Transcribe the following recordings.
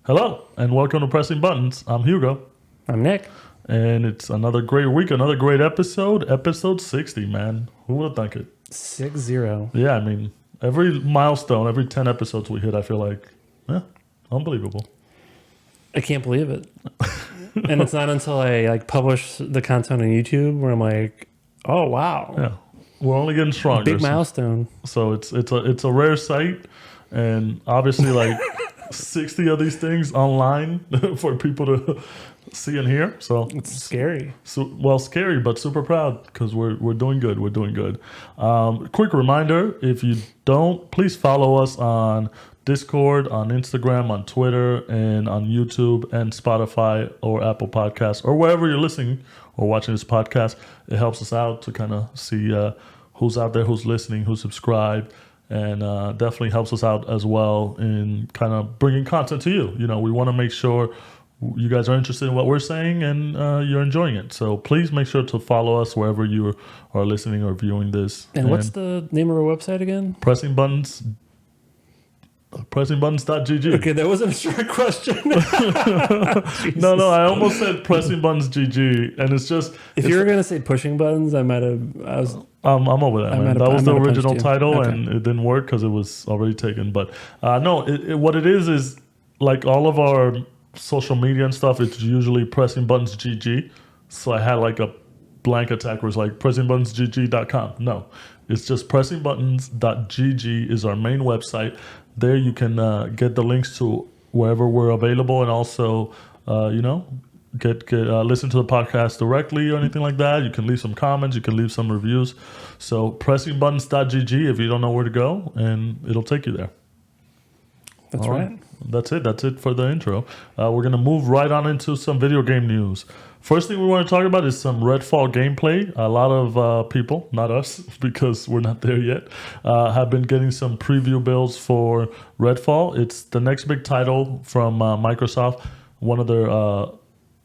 Hello, and welcome to Pressing Buttons. I'm Hugo, I'm Nick. and it's another great week, another great episode 60, man. Who would have thunk it? 6-0. Yeah, I mean, every milestone, every 10 episodes we hit, I feel like, unbelievable. I can't believe it. And it's not until I publish the content on YouTube where I'm like, oh wow. Yeah, we're only getting stronger. Big milestone. So it's a rare sight, and obviously, like 60 of these things online for people to see and hear. So It's scary. well, scary, but super proud because we're doing good. We're doing good. Quick reminder: if you don't, please follow us on Discord, on Instagram, on Twitter, and on YouTube and Spotify or Apple Podcasts or wherever you're listening or watching this podcast. It helps us out to kind of see who's out there, who's listening, who's subscribed. And definitely helps us out as well in kind of bringing content to you. You know, we want to make sure you guys are interested in what we're saying and you're enjoying it. So please make sure to follow us wherever you are listening or viewing this. And what's the name of our website again? Pressingbuttons.gg. Okay, that wasn't a short question. No, I almost said Pressing Buttons GG, and it's just if you were gonna say pushing buttons, I'm over that, man. That was the original title, okay. And it didn't work because it was already taken. But no, what it is like all of our social media and stuff. It's usually Pressing Buttons GG. So I had like a blank attack where it's like pressingbuttonsgg.com. No, it's just pressingbuttons.gg is our main website. There you can get the links to wherever we're available, and also get listen to the podcast directly or anything like that. You can leave some comments, you can leave some reviews. So pressingbuttons.gg if you don't know where to go, and it'll take you there. That's right. That's it for the intro. We're gonna move right on into some video game news. First thing we want to talk about is some Redfall gameplay. A lot of people, not us, because we're not there yet, have been getting some preview builds for Redfall. It's the next big title from Microsoft, one of their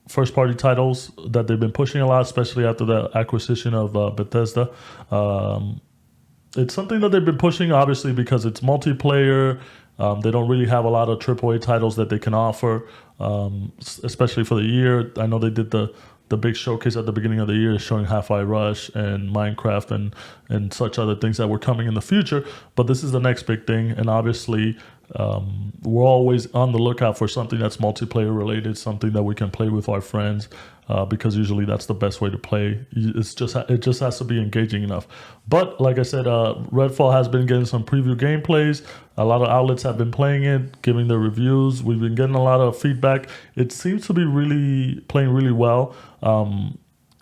first-party titles that they've been pushing a lot, especially after the acquisition of Bethesda. It's something that they've been pushing, obviously, because it's multiplayer. They don't really have a lot of AAA titles that they can offer, especially for the year. I know they did the big showcase at the beginning of the year showing Hi-Fi Rush and Minecraft and such other things that were coming in the future. But this is the next big thing. And obviously, we're always on the lookout for something that's multiplayer related, something that we can play with our friends, because usually that's the best way to play. It just has to be engaging enough. But like I said, Redfall has been getting some preview gameplays. A lot of outlets have been playing it, giving their reviews. We've been getting a lot of feedback. It seems to be really playing really well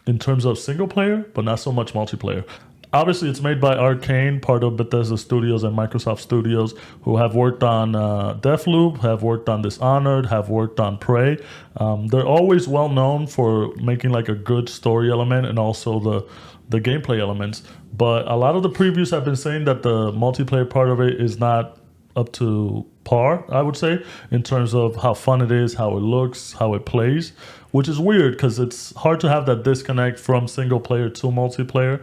in terms of single player, but not so much multiplayer. Obviously, it's made by Arcane, part of Bethesda Studios and Microsoft Studios, who have worked on Deathloop, have worked on Dishonored, have worked on Prey. They're always well known for making like a good story element and also the gameplay elements. But a lot of the previews have been saying that the multiplayer part of it is not up to par, I would say, in terms of how fun it is, how it looks, how it plays, which is weird because it's hard to have that disconnect from single player to multiplayer.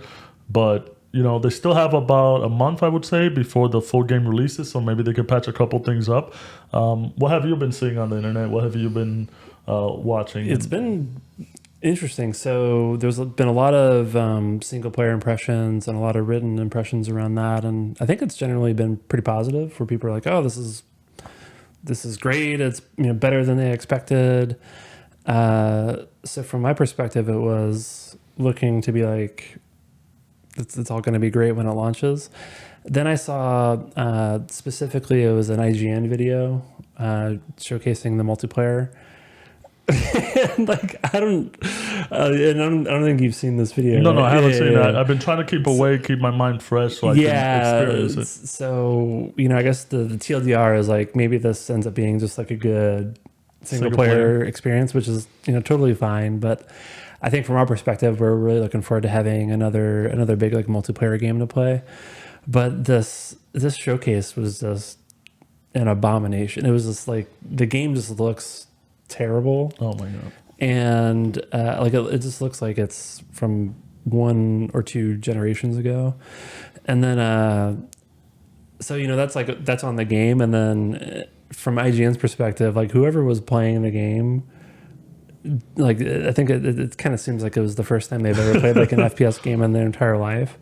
But, they still have about a month, I would say, before the full game releases, so maybe they could patch a couple things up. What have you been seeing on the internet? What have you been watching? It's been interesting. So there's been a lot of single-player impressions and a lot of written impressions around that, and I think it's generally been pretty positive, where people are like, "Oh, this is great. It's better than they expected." So from my perspective, it was looking to be like, it's all going to be great when it launches. Then I saw specifically it was an IGN video showcasing the multiplayer. And I don't think you've seen this video. No, I haven't seen that. I've been trying to keep awake, keep my mind fresh so I can experience it. So, I guess the TLDR is like maybe this ends up being just like a good single player experience, which is totally fine. But I think from our perspective, we're really looking forward to having another big multiplayer game to play. But this showcase was just an abomination. It was just the game just looks terrible. Oh my god! And it just looks like it's from 1 or 2 generations ago. And then so that's on the game, and then from IGN's perspective, like whoever was playing the game, like I think it kind of seems like it was the first time they've ever played like an FPS game in their entire life.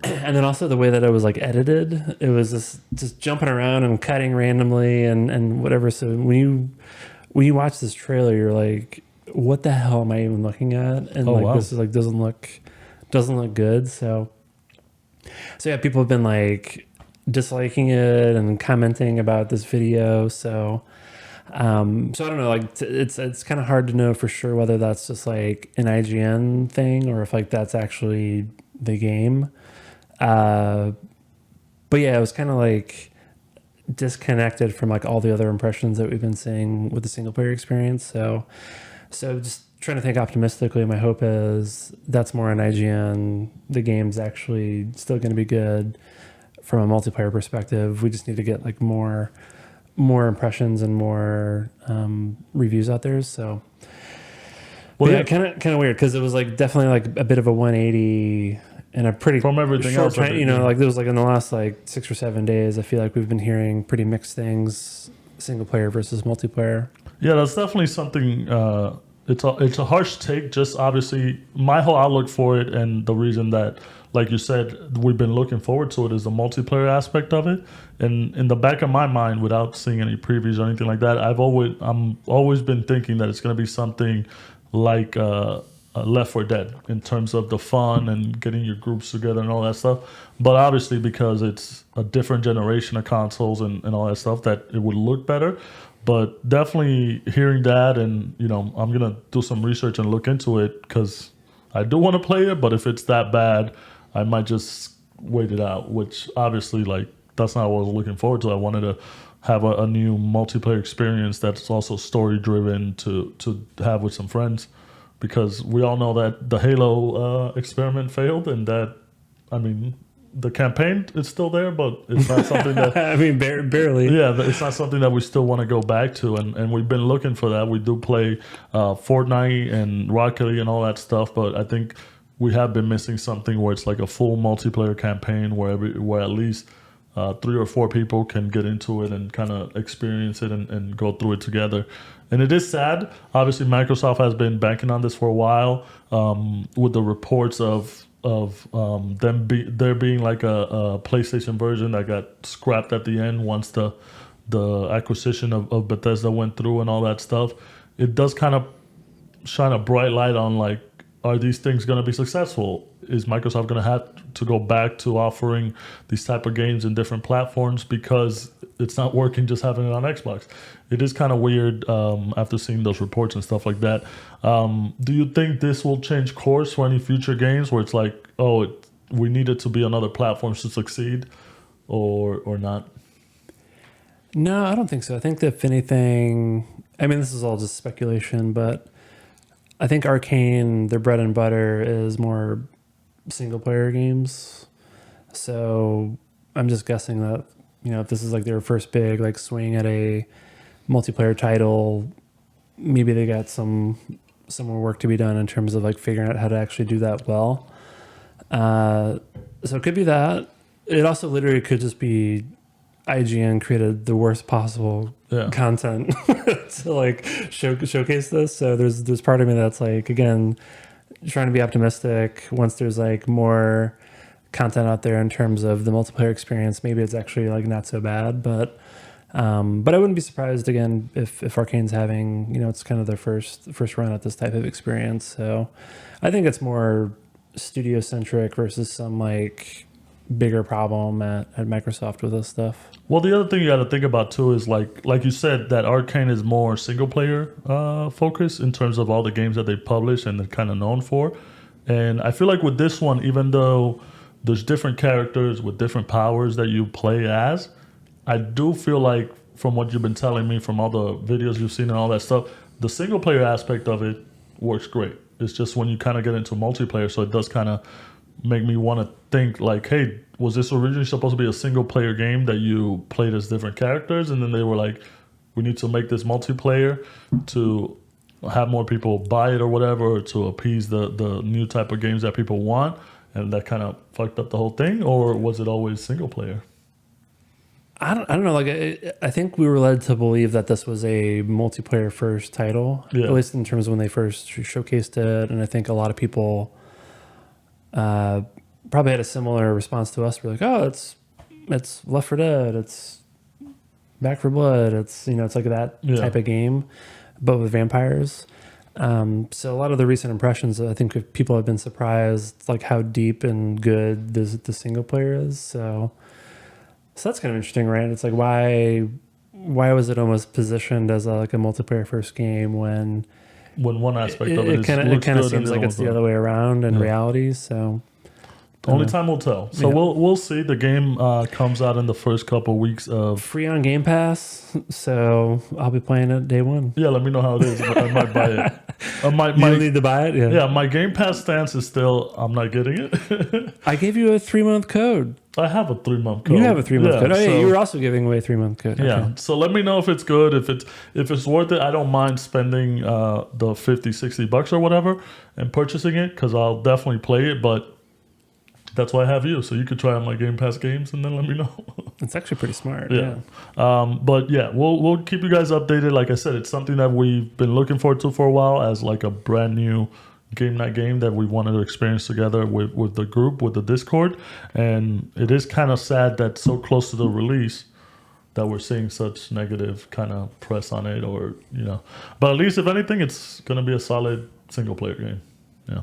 And then also the way that it was like edited, it was just jumping around and cutting randomly and whatever. So when you watch this trailer, you're like, what the hell am I even looking at? And like, wow, this is like doesn't look good. So yeah, people have been like disliking it and commenting about this video. So I don't know, like it's kind of hard to know for sure whether that's just like an IGN thing or if like that's actually the game. But yeah, it was kind of like disconnected from like all the other impressions that we've been seeing with the single player experience. So just trying to think optimistically. My hope is that's more on IGN. The game's actually still going to be good from a multiplayer perspective. We just need to get like more impressions and more reviews out there. So, well, yeah, kind of weird because it was like definitely like a bit of a 180 in a pretty from everything short else. Time, you know, like there was like in the last like 6 or 7 days, I feel like we've been hearing pretty mixed things, single player versus multiplayer. Yeah, that's definitely something. It's a harsh take. Just obviously, my whole outlook for it, and the reason that, like you said, we've been looking forward to it is the multiplayer aspect of it. And in the back of my mind, without seeing any previews or anything like that, I'm always been thinking that it's going to be something like Left 4 Dead in terms of the fun and getting your groups together and all that stuff. But obviously, because it's a different generation of consoles and all that stuff, that it would look better. But definitely hearing that, and you know, I'm gonna do some research and look into it because I do want to play it. But if it's that bad, I might just wait it out. Which obviously, like, that's not what I was looking forward to. I wanted to have a new multiplayer experience that's also story driven to have with some friends, because we all know that the Halo experiment failed, and that, I mean, the campaign is still there, but it's not something that I mean, barely. Yeah, it's not something that we still want to go back to, and we've been looking for that. We do play Fortnite and Rocket League and all that stuff, but I think we have been missing something where it's like a full multiplayer campaign where at least 3 or 4 people can get into it and kind of experience it and go through it together. And it is sad. Obviously, Microsoft has been banking on this for a while, with the reports of there being like a PlayStation version that got scrapped at the end once the acquisition of Bethesda went through and all that stuff. It does kind of shine a bright light on, like, are these things going to be successful? Is Microsoft going to have to go back to offering these type of games in different platforms because it's not working just having it on Xbox? It is kind of weird after seeing those reports and stuff like that. Do you think this will change course for any future games where it's like, we need it to be on other platforms to succeed, or not? No, I don't think so. I think that if anything, I mean, this is all just speculation, but I think Arcane, their bread and butter is more single player games. So I'm just guessing that, you know, if this is like their first big like swing at a multiplayer title, maybe they got some more work to be done in terms of like figuring out how to actually do that well. So it could be that. It also literally could just be IGN created the worst possible content to like showcase this. So there's part of me that's like, again, trying to be optimistic. Once there's like more content out there in terms of the multiplayer experience, maybe it's actually like not so bad. But I wouldn't be surprised again if Arcane's having, you know, it's kind of their first run at this type of experience. So I think it's more studio centric versus some like bigger problem at Microsoft with this stuff. Well, the other thing you got to think about too is like you said, that Arcane is more single player focused in terms of all the games that they publish and they're kind of known for. And I feel like with this one, even though there's different characters with different powers that you play as, I do feel like, from what you've been telling me, from all the videos you've seen and all that stuff, the single player aspect of it works great. It's just when you kind of get into multiplayer, so it does kind of make me want to think like, hey, was this originally supposed to be a single player game that you played as different characters, and then they were like, we need to make this multiplayer to have more people buy it or whatever, or to appease the new type of games that people want, and that kind of fucked up the whole thing? Or was it always single player? I don't know. Like, I think we were led to believe that this was a multiplayer first title, Yeah. at least in terms of when they first showcased it. And I think a lot of people probably had a similar response to us. We're like, oh, it's Left 4 Dead, it's Back 4 Blood, it's it's like that type of game, but with vampires. So a lot of the recent impressions, I think people have been surprised, like how deep and good the single player is. So that's kind of interesting, right? It's like why was it almost positioned as like a multiplayer first game when one aspect of it kind of seems like it's the other way around in reality. So only time will tell. So we'll see. The game comes out in the first couple weeks of free on Game Pass. So I'll be playing it day one. Yeah, let me know how it is. I might buy it. You need to buy it. Yeah, my Game Pass stance is still I'm not getting it. I gave you a 3-month code. I have a 3-month code. You have a 3-month code. Oh yeah, you were also giving away a 3-month code. Yeah. Okay. So let me know if it's good. If it's worth it, I don't mind spending the $50-$60 or whatever and purchasing it because I'll definitely play it. But that's why I have you, so you could try out my Game Pass games and then let me know. It's actually pretty smart. Yeah. But yeah, we'll keep you guys updated. Like I said, it's something that we've been looking forward to for a while as like a brand new game night game that we wanted to experience together with the group, with the Discord. And it is kind of sad that so close to the release that we're seeing such negative kind of press on it, or but at least if anything, it's going to be a solid single player game. Yeah.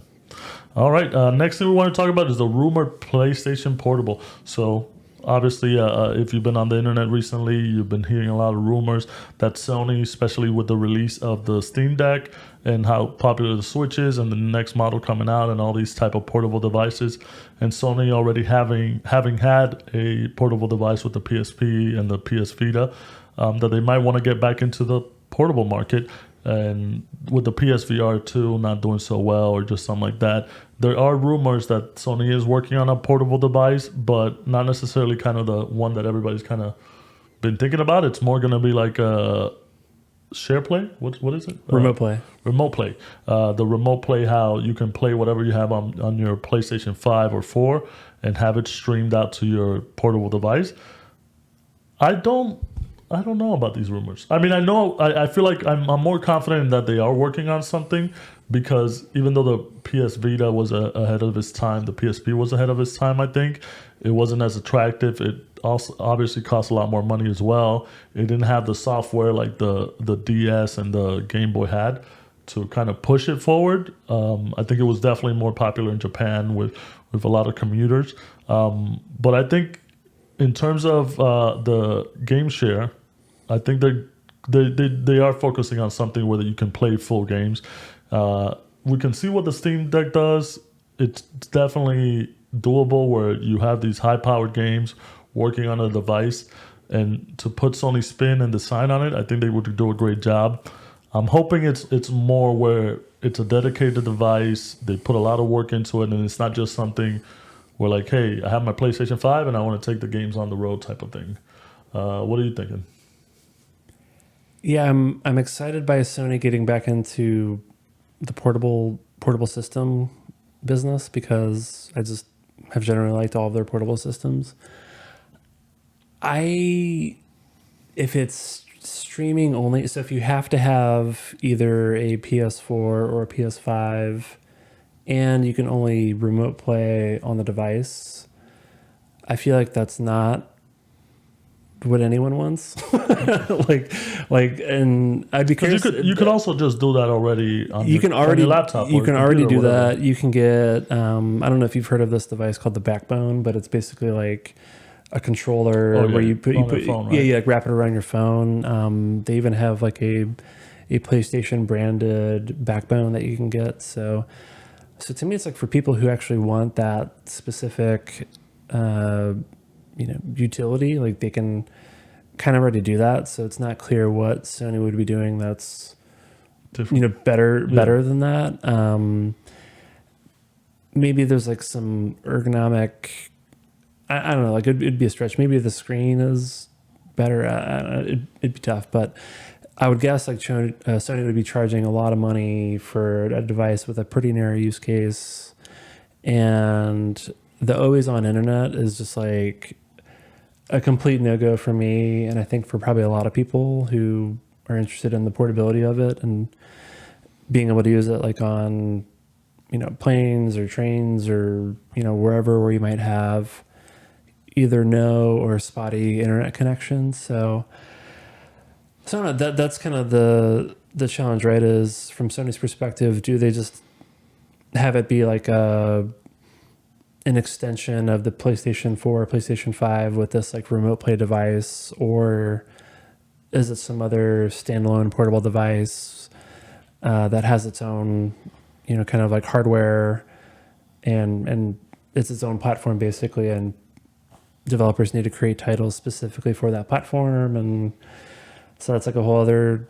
All right. Next thing we want to talk about is the rumored PlayStation Portable. So obviously, if you've been on the internet recently, you've been hearing a lot of rumors that Sony, especially with the release of the Steam Deck and how popular the Switch is and the next model coming out and all these type of portable devices, and Sony already having had a portable device with the PSP and the PS Vita, that they might want to get back into the portable market. And with the PSVR 2 not doing so well or just something like that, there are rumors that Sony is working on a portable device, but not necessarily kind of the one that everybody's kind of been thinking about. It's more going to be like a share play. What is it? Remote play. Remote play. The remote play, how you can play whatever you have on your PlayStation 5 or 4 and have it streamed out to your portable device. I don't know about these rumors. I mean, I feel like I'm more confident that they are working on something, because even though the PS Vita was ahead of its time, the PSP was ahead of its time, I think. It wasn't as attractive. It also obviously cost a lot more money as well. It didn't have the software like the DS and the Game Boy had to kind of push it forward. I think it was definitely more popular in Japan with a lot of commuters. But I think in terms of the game share, I think they are focusing on something where you can play full games. We can see what the Steam Deck does. It's definitely doable where you have these high-powered games working on a device, and to put Sony spin and design on it, I think they would do a great job. I'm hoping it's more where it's a dedicated device. They put a lot of work into it, and it's not just something where like, hey, I have my PlayStation 5 and I want to take the games on the road type of thing. What are you thinking? Yeah, I'm excited by Sony getting back into the portable system business, because I just have generally liked all of their portable systems. If it's streaming only, so if you have to have either a PS4 or a PS5 and you can only remote play on the device, I feel like that's not what anyone wants. And I'd be curious. You could also just do that already on your laptop. You can already do that. You can get, I don't know if you've heard of this device called the Backbone, but it's basically like a controller where you put phone, right? like wrap it around your phone. They even have like a PlayStation branded Backbone that you can get. So to me, it's like for people who actually want that specific, utility, like they can kind of already do that. So it's not clear what Sony would be doing that's different, better than that. Maybe there's like some ergonomic, I don't know, like it'd be a stretch. Maybe the screen is better. It'd be tough, but I would guess like Sony would be charging a lot of money for a device with a pretty narrow use case, and the always on internet is just like, a complete no-go for me, and I think for probably a lot of people who are interested in the portability of it and being able to use it like on, planes or trains or, wherever where you might have either no or spotty internet connections. So I don't know, that's kind of the challenge, right? Is from Sony's perspective, do they just have it be like an extension of the PlayStation 4, PlayStation 5 with this like remote play device, or is it some other standalone portable device that has its own, kind of like hardware and it's its own platform basically, and developers need to create titles specifically for that platform, and so that's like a whole other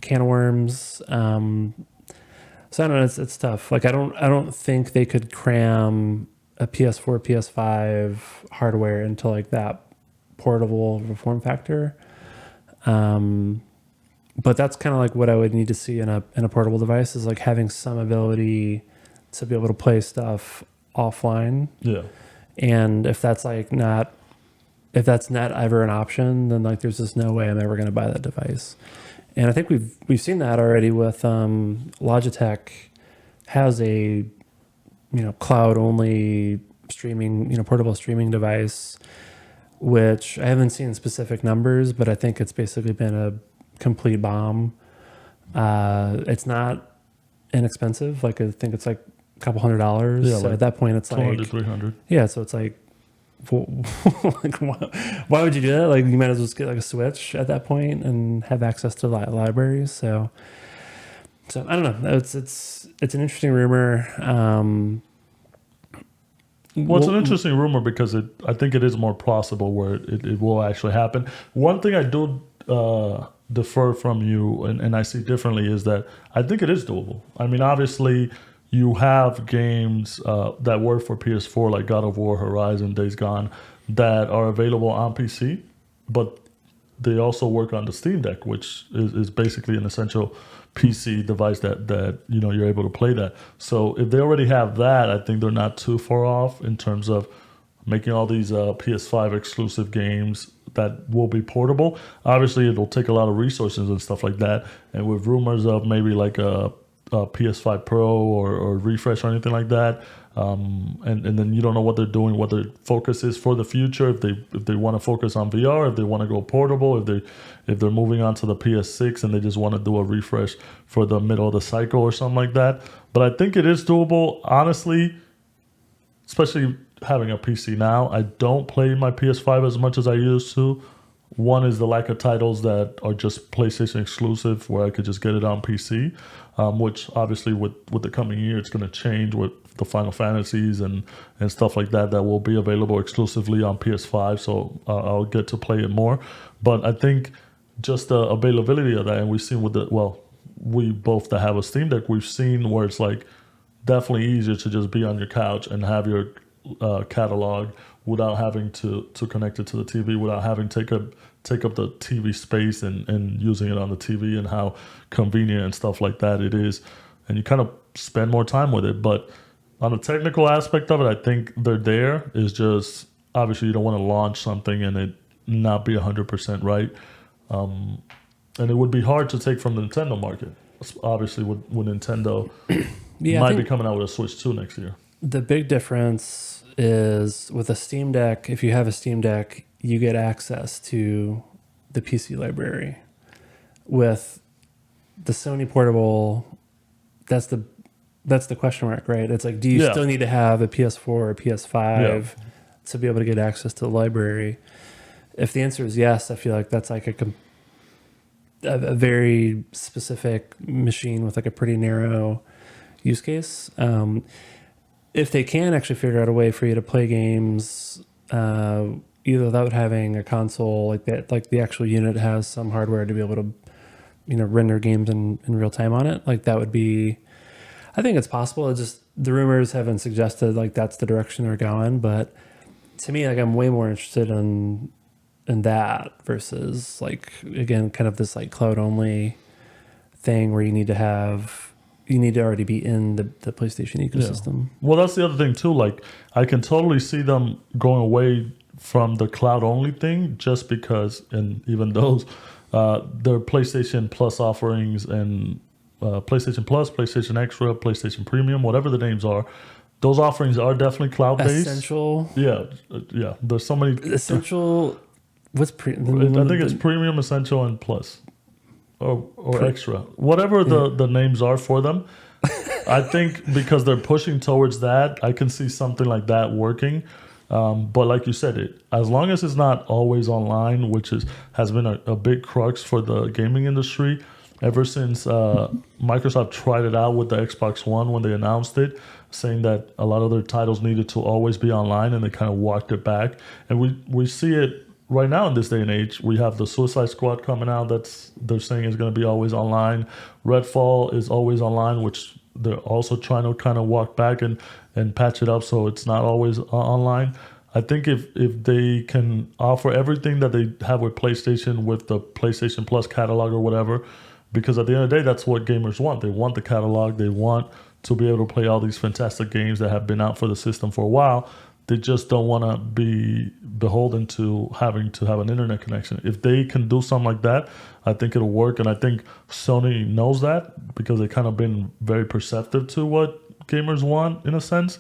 can of worms. So I don't know, it's tough. Like I don't think they could cram a PS4, PS5 hardware into like that portable form factor. But that's kind of like what I would need to see in a portable device, is like having some ability to be able to play stuff offline. Yeah. And if that's not ever an option, then like there's just no way I'm ever going to buy that device. And I think we've seen that already with Logitech has a cloud only streaming, portable streaming device, which I haven't seen specific numbers, but I think it's basically been a complete bomb. It's not inexpensive. Like I think it's like a couple $100. Yeah, so like at that point it's 200, like 300. yeah, so it's like like why would you do that? Like you might as well just get like a Switch at that point and have access to libraries. So I don't know. It's an interesting rumor. Well, it's an interesting rumor because I think it is more plausible where it will actually happen. One thing I do defer from you and I see differently is that I think it is doable. I mean, obviously, you have games that work for PS4 like God of War, Horizon, Days Gone that are available on PC, but they also work on the Steam Deck, which is basically an essential PC device that you're able to play that. So if they already have that, I think they're not too far off in terms of making all these PS5 exclusive games that will be portable. Obviously, it'll take a lot of resources and stuff like that. And with rumors of maybe like a PS5 Pro or refresh or anything like that, and then you don't know what they're doing, what their focus is for the future. If they want to focus on VR, if they want to go portable, if they're moving on to the PS6 and they just want to do a refresh for the middle of the cycle or something like that. But I think it is doable, honestly, especially having a PC now. I don't play my PS5 as much as I used to. One is the lack of titles that are just PlayStation exclusive where I could just get it on PC, which obviously with the coming year, it's going to change with the Final Fantasies and stuff like that will be available exclusively on PS5. So I'll get to play it more. But I think just the availability of that, and we've seen we both that have a Steam Deck, we've seen where it's like definitely easier to just be on your couch and have your catalog without having to connect it to the TV, without having to take up the TV space and using it on the TV, and how convenient and stuff like that it is. And you kind of spend more time with it. But on the technical aspect of it, I think they're there. Is just obviously you don't want to launch something and it not be 100% right. And it would be hard to take from the Nintendo market. Obviously, with Nintendo might be coming out with a Switch 2 next year. The big difference is with a Steam Deck, if you have a Steam Deck, you get access to the PC library. With the Sony portable, that's the question mark, right? It's like, do you still need to have a PS4 or PS5 to be able to get access to the library? If the answer is yes, I feel like that's like a very specific machine with like a pretty narrow use case. If they can actually figure out a way for you to play games either without having a console like that, like the actual unit has some hardware to be able to render games in real time on it, like that would be, I think it's possible. It's just the rumors haven't suggested like that's the direction they're going, but to me, like I'm way more interested in that versus like, again, kind of this like cloud only thing where you need to already be in the PlayStation ecosystem. Well, that's the other thing too. Like I can totally see them going away from the cloud only thing, just because, and even those, their PlayStation Plus offerings and PlayStation Plus, PlayStation Extra, PlayStation Premium, whatever the names are, those offerings are definitely cloud based. Essential. Yeah, yeah. There's so many. Essential. What's I think it's Premium, Essential, and Plus, or Extra, whatever the names are for them. I think because they're pushing towards that, I can see something like that working. But like you said, as long as it's not always online, which has been a big crux for the gaming industry ever since Microsoft tried it out with the Xbox One when they announced it, saying that a lot of their titles needed to always be online, and they kind of walked it back. And we see it right now in this day and age. We have the Suicide Squad coming out they're saying is going to be always online. Redfall is always online, which they're also trying to kind of walk back and patch it up so it's not always online. I think if they can offer everything that they have with PlayStation, with the PlayStation Plus catalog or whatever, because at the end of the day, that's what gamers want. They want the catalog. They want to be able to play all these fantastic games that have been out for the system for a while. They just don't want to be beholden to having to have an internet connection. If they can do something like that, I think it'll work. And I think Sony knows that because they've kind of been very perceptive to what gamers want, in a sense.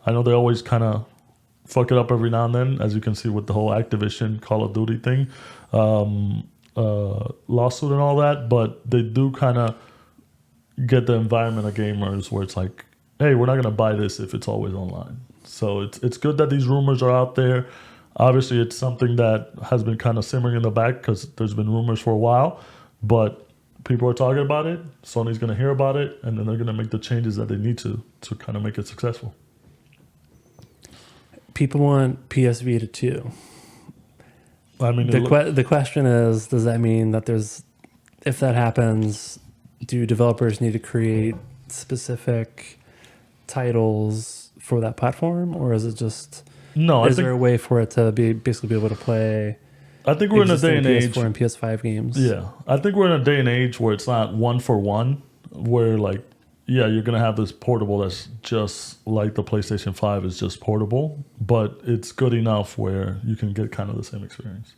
I know they always kind of fuck it up every now and then, as you can see with the whole Activision Call of Duty thing, lawsuit and all that. But they do kind of get the environment of gamers where it's like, hey, we're not going to buy this if it's always online. So it's good that these rumors are out there. Obviously, it's something that has been kind of simmering in the back because there's been rumors for a while, but people are talking about it. Sony's going to hear about it, and then they're going to make the changes that they need to kind of make it successful. People want PS Vita 2. I mean, the question is, does that mean that if that happens, do developers need to create specific titles for that platform, or is it just is there a way for it to basically be able to play? I think we're in a day and age PS4 and PS5 games. Yeah, I think we're in a day and age where it's not one for one, where like, yeah, you're gonna have this portable that's just like the PlayStation 5 is just portable, but it's good enough where you can get kind of the same experience.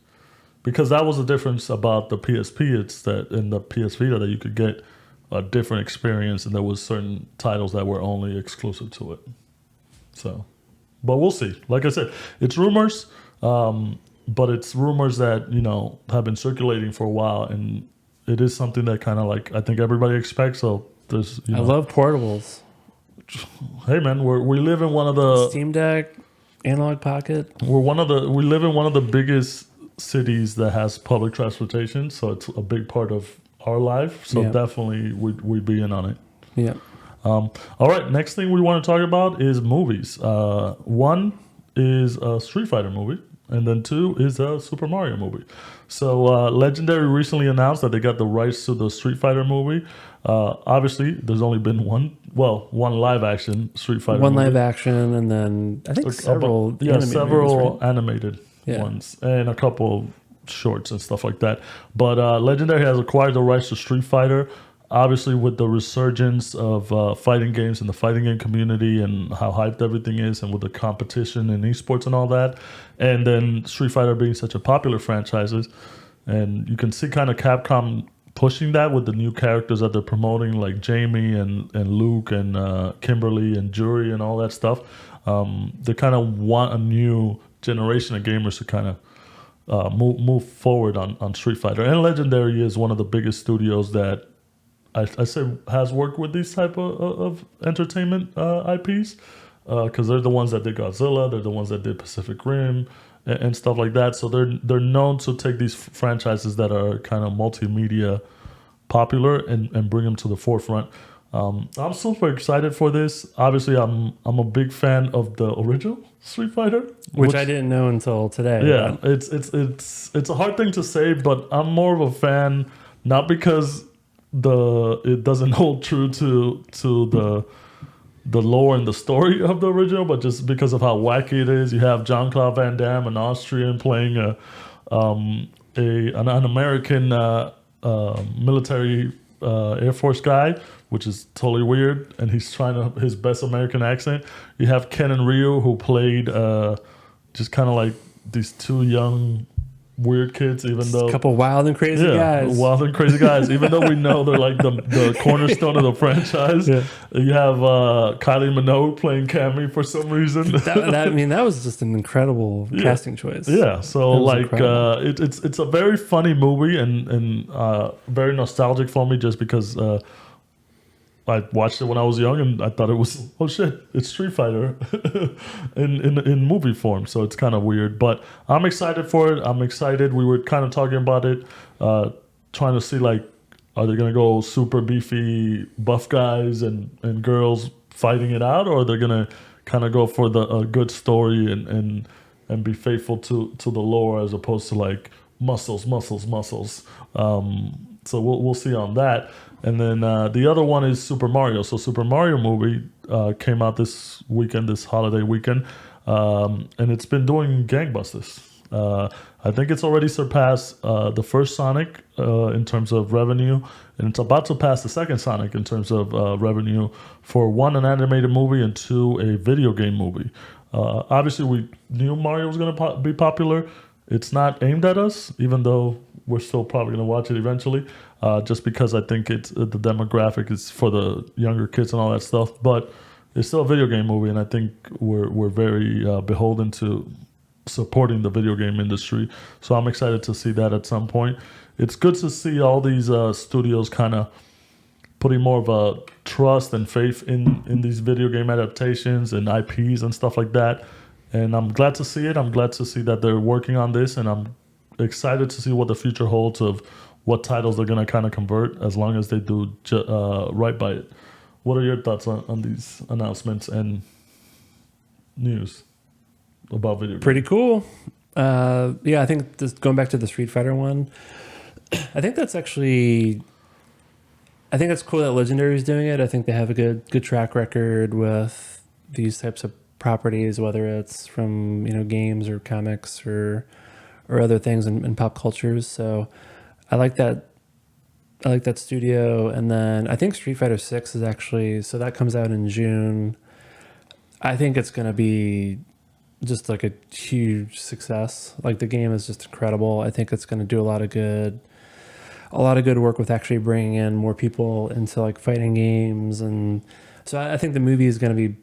Because that was the difference about the PSP. It's that in the PS Vita that you could get a different experience, and there was certain titles that were only exclusive to it. So, but we'll see. Like I said, it's rumors, but it's rumors that, have been circulating for a while, and it is something that kind of like I think everybody expects. So there's, I love portables. Hey man, we live in one of the Steam Deck, Analog Pocket. We live in one of the biggest cities that has public transportation, so it's a big part of our life. So definitely we'd be in on it. Yeah. All right, next thing we want to talk about is movies. One is a Street Fighter movie, and then two is a Super Mario movie. So Legendary recently announced that they got the rights to the Street Fighter movie. Obviously, there's only been one live action Street Fighter movie. Live action, and then I think several animated ones, and a couple shorts and stuff like that. But Legendary has acquired the rights to Street Fighter. Obviously, with the resurgence of fighting games in the fighting game community and how hyped everything is, and with the competition in esports and all that, and then Street Fighter being such a popular franchise, and you can see kind of Capcom pushing that with the new characters that they're promoting, like Jamie and Luke and Kimberly and Juri and all that stuff. They kind of want a new generation of gamers to kind of move forward on Street Fighter. And Legendary is one of the biggest studios that I say has worked with these type of entertainment IPs, because they're the ones that did Godzilla, they're the ones that did Pacific Rim and stuff like that. So they're known to take these franchises that are kind of multimedia popular and bring them to the forefront. I'm super excited for this. Obviously, I'm a big fan of the original Street Fighter, which I didn't know until today. Yeah, it's a hard thing to say, but I'm more of a fan, not because it doesn't hold true to the lore and the story of the original, but just because of how wacky it is. You have Jean-Claude Van Damme, an Austrian, playing an American military Air Force guy, which is totally weird, and he's trying his best American accent. You have Ken and Ryu, who played just kind of like these two young weird kids, even though a couple wild and crazy guys. wild and crazy guys. Even though we know they're like the cornerstone of the franchise. Yeah. You have Kylie Minogue playing Cammy for some reason. That was just an incredible casting choice. Yeah, so like it's a very funny movie and very nostalgic for me, just because I watched it when I was young and I thought it was, oh shit, it's Street Fighter in movie form. So it's kind of weird, but I'm excited for it. I'm excited. We were kind of talking about it, trying to see like, are they going to go super beefy buff guys and girls fighting it out, or they're going to kind of go for a good story and be faithful to the lore as opposed to like muscles. So we'll see on that. And then the other one is Super Mario. So Super Mario movie came out this weekend, this holiday weekend, and it's been doing gangbusters. I think it's already surpassed the first Sonic in terms of revenue, and it's about to pass the second Sonic in terms of revenue for one, an animated movie, and two, a video game movie. Obviously, we knew Mario was going to be popular. It's not aimed at us, even though we're still probably going to watch it eventually, just because I think it's the demographic is for the younger kids and all that stuff. But it's still a video game movie, and I think we're very beholden to supporting the video game industry. So I'm excited to see that at some point. It's good to see all these studios kind of putting more of a trust and faith in these video game adaptations and IPs and stuff like that. And I'm glad to see it. I'm glad to see that they're working on this, and I'm excited to see what the future holds of what titles they're going to kind of convert, as long as they do right by it. What are your thoughts on these announcements and news about video games? Pretty cool. Yeah, I think going back to the Street Fighter one, I think that's cool that Legendary is doing it. I think they have a good track record with these types of properties, whether it's from games or comics or other things in pop cultures. So I like that studio. And then I think Street Fighter 6 is actually, so that comes out in June. I think it's going to be just like a huge success. Like, the game is just incredible. I think it's going to do a lot of good work with actually bringing in more people into like fighting games. And so I think the movie is going to be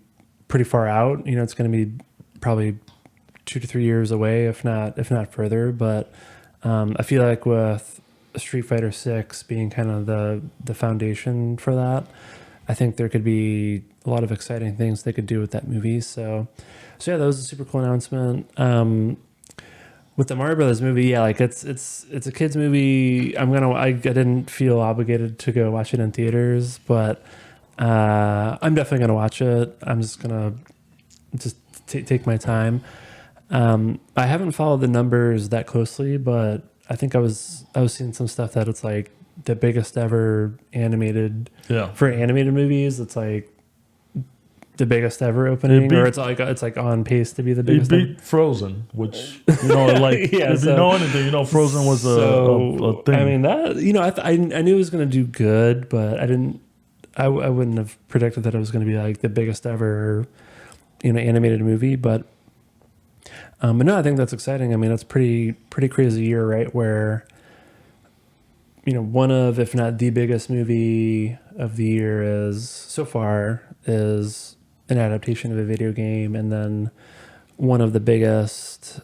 pretty far out. It's going to be probably 2 to 3 years away, if not further. But I feel like with Street Fighter 6 being kind of the foundation for that, I think there could be a lot of exciting things they could do with that movie. So yeah, that was a super cool announcement. With the Mario Brothers movie, yeah, like it's a kids movie. I didn't feel obligated to go watch it in theaters, but I'm definitely gonna watch it. I'm just gonna take my time. I haven't followed the numbers that closely, but I think I was seeing some stuff that it's like the biggest ever animated for animated movies. It's like the biggest ever opening, or it's like on pace to be the biggest. It beat Frozen, which like yeah, if you know anything, Frozen was a thing. I mean that I knew it was going to do good, but I wouldn't have predicted that it was going to be like the biggest ever animated movie. But no, I think that's exciting. I mean, that's pretty crazy year, right? Where one of, if not the biggest movie of the year is an adaptation of a video game, and then one of the biggest,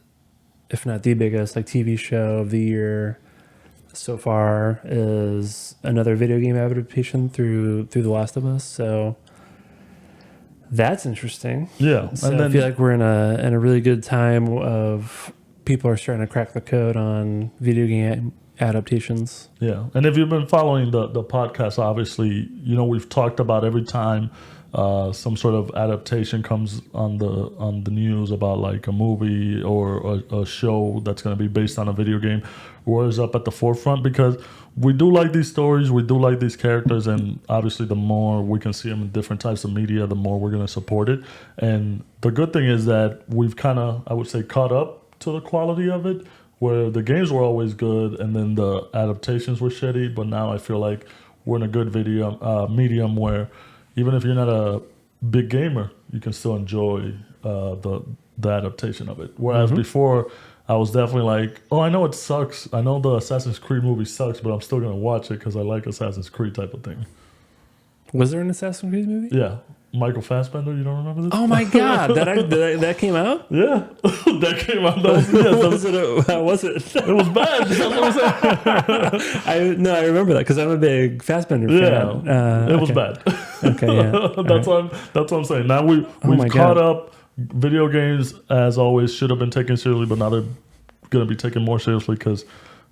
if not the biggest, like TV show of the year so far is another video game adaptation through The Last of Us. So that's interesting. Yeah, so and then I feel like we're in a really good time of people are starting to crack the code on video game adaptations. Yeah, and if you've been following the podcast, obviously we've talked about every time some sort of adaptation comes on the news about like a movie or a show that's going to be based on a video game, we're up at the forefront, because we do like these stories, we do like these characters, and obviously the more we can see them in different types of media, the more we're going to support it. And the good thing is that we've kind of, I would say, caught up to the quality of it, where the games were always good and then the adaptations were shitty, but now I feel like we're in a good medium where even if you're not a big gamer, you can still enjoy the the adaptation of it. Whereas before, I was definitely like, oh, I know it sucks. I know the Assassin's Creed movie sucks, but I'm still gonna watch it because I like Assassin's Creed type of thing. Was there an Assassin's Creed movie? Yeah, Michael Fassbender. You don't remember this? Oh my god, that came out? Yeah, that came out. How was it? It was bad. That's what I'm saying. I remember that because I'm a big Fassbender fan. Yeah, it was bad. Okay, yeah. That's what I'm saying. Now we've caught up. Video games, as always, should have been taken seriously, but now they're going to be taken more seriously because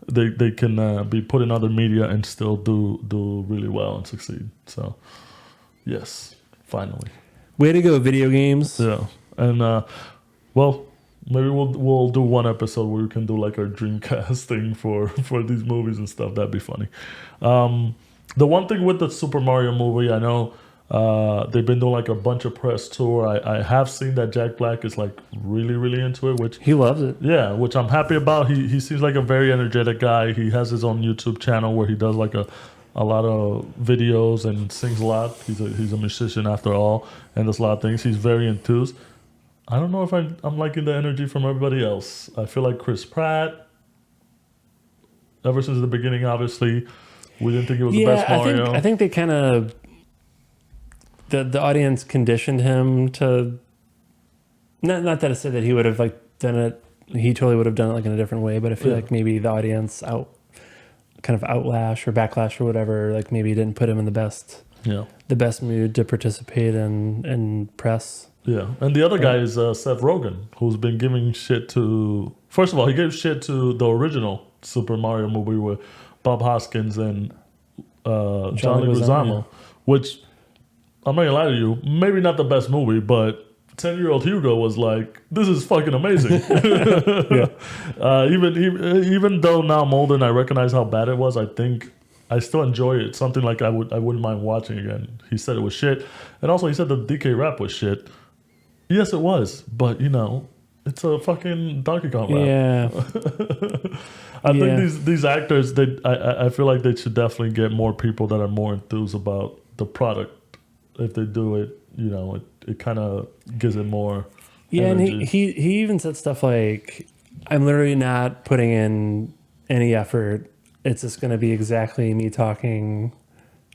they can be put in other media and still do really well and succeed. So, yes, finally. Way to go, video games. Yeah, and well, maybe we'll do one episode where we can do like our Dreamcast thing for these movies and stuff. That'd be funny. The one thing with the Super Mario movie, I know. They've been doing like a bunch of press tour. I have seen that Jack Black is like really into it, which he loves it. Yeah, which I'm happy about. He seems like a very energetic guy. He has his own YouTube channel where he does like a lot of videos and sings a lot. He's a musician after all, and does a lot of things. He's very enthused. I don't know if I'm liking the energy from everybody else. I feel like Chris Pratt, ever since the beginning, obviously, we didn't think it was the best Mario. I think they kind of the audience conditioned him to not that I said that he would have like done it. He totally would have done it like in a different way, but I feel like maybe the audience kind of outlash or backlash or whatever, like maybe didn't put him in the best mood to participate in press. Yeah, and the other guy is Seth Rogen, who's been giving shit to. First of all, he gave shit to the original Super Mario movie with Bob Hoskins and John Leguizamo, which I'm not gonna lie to you, maybe not the best movie, but 10-year-old Hugo was like, "This is fucking amazing." Even though now I'm older and I recognize how bad it was, I think I still enjoy it. Something like I wouldn't mind watching again. He said it was shit, and also he said the DK rap was shit. Yes, it was, but it's a fucking Donkey Kong rap. Yeah. I think these actors, I feel like they should definitely get more people that are more enthused about the product. If they do it, it kind of gives it more. Yeah, energy. and he even said stuff like, "I'm literally not putting in any effort. It's just going to be exactly me talking."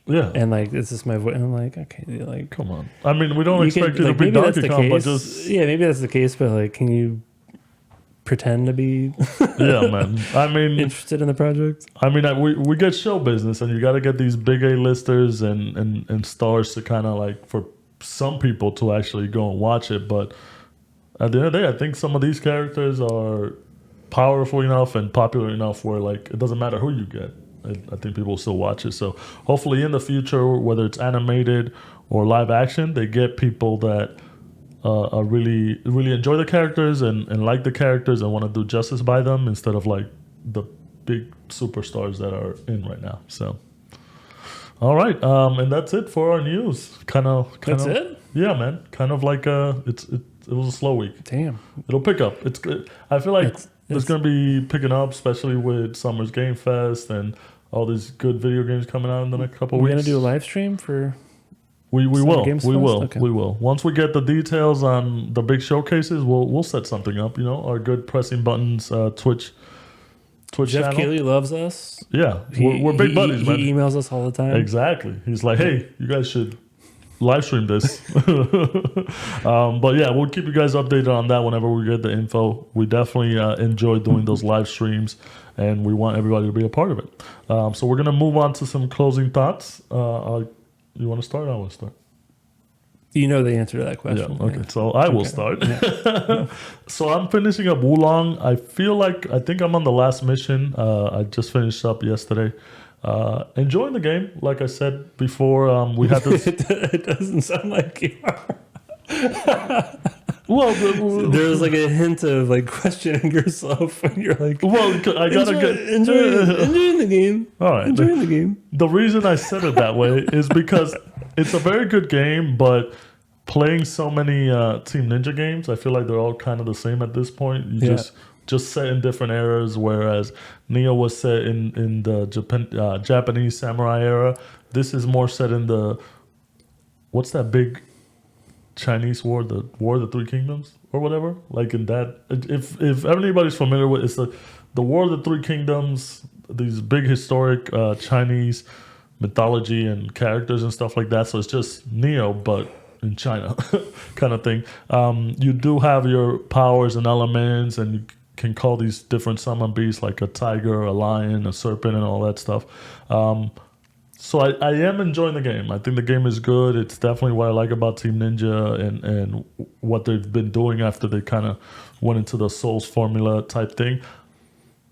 Yeah, and like it's just my voice. And I'm like, okay, like come on. I mean, we don't expect you to be Donkey Kong, but just maybe that's the case. But like, can you pretend to be? Yeah, man. I mean, interested in the project. I mean, we get show business, and you got to get these big A-listers and stars to kind of like for some people to actually go and watch it. But at the end of the day, I think some of these characters are powerful enough and popular enough where like it doesn't matter who you get. I think people will still watch it. So hopefully in the future, whether it's animated or live action, they get people that really enjoy the characters and like the characters and want to do justice by them instead of like the big superstars that are in right now. So, all right, and that's it for our news. That's it? Yeah, man. Kind of like it was a slow week. Damn. It'll pick up. It's good. I feel like it's going to be picking up, especially with Summer's Game Fest and all these good video games coming out in the next couple of weeks. We're going to do a live stream for... We will. Okay. We will. Once we get the details on the big showcases, we'll set something up. Our good pressing buttons Twitch Jeff channel. Keighley loves us. Yeah, we're big buddies, man. He emails us all the time. Exactly. He's like, hey, you guys should live stream this. But yeah, we'll keep you guys updated on that whenever we get the info. We definitely enjoy doing those live streams, and we want everybody to be a part of it. So we're gonna move on to some closing thoughts. You want to start? I want to start. You know the answer to that question. Yeah. Okay. So I will start. Yeah. So I'm finishing up Wulong. I think I'm on the last mission. I just finished up yesterday. Enjoying the game. Like I said before, we had this. It doesn't sound like you are. Well, there's like a hint of like questioning yourself when you're like, well, I gotta enjoying the game. All right, enjoying the game. The reason I said it that way is because it's a very good game, but playing so many Team Ninja games, I feel like they're all kind of the same at this point. You just set in different eras, whereas Neo was set in the Japanese samurai era. This is more set in the what's that big Chinese War, the War of the Three Kingdoms or whatever. Like in that, if anybody's familiar with, it's the War of the Three Kingdoms. These big historic Chinese mythology and characters and stuff like that. So it's just Neo, but in China, kind of thing. You do have your powers and elements, and you can call these different summon beasts like a tiger, a lion, a serpent, and all that stuff. So I am enjoying the game. I think the game is good. It's definitely what I like about Team Ninja and what they've been doing after they kind of went into the Souls formula type thing.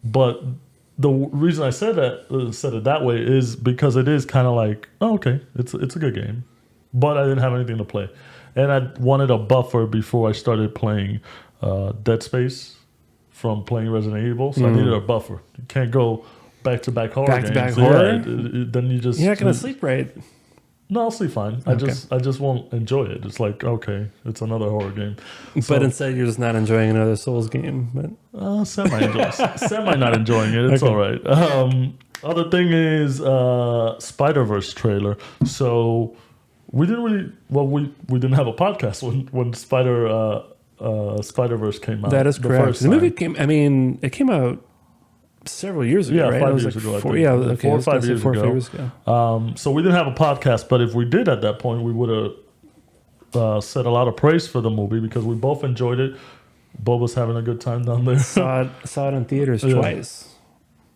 But the reason I said it that way is because it is kind of like, oh, okay, it's a good game, but I didn't have anything to play, and I wanted a buffer before I started playing Dead Space from playing Resident Evil, so I needed a buffer. You can't go back-to-back horror games. Back-to-back horror? Yeah, then you just... You're not going to sleep right. No, I'll sleep fine. Okay. I just won't enjoy it. It's like, okay, it's another horror game. So, But instead, you're just not enjoying another Souls game. But semi not enjoying it. It's Okay. all right. Other thing is Spider-Verse trailer. So we didn't really... Well, we didn't have a podcast when Spider-Verse came out. that is the correct. first The movie time. it came out several years ago, Yeah, right? 5 it was years like ago, I four, think. yeah, okay, 4 or 5 years four or 5 ago. years ago. So we didn't have a podcast, but if we did at that point, we would have said a lot of praise for the movie because we both enjoyed it. Bob was having a good time down there. Saw it in theaters Yeah. twice.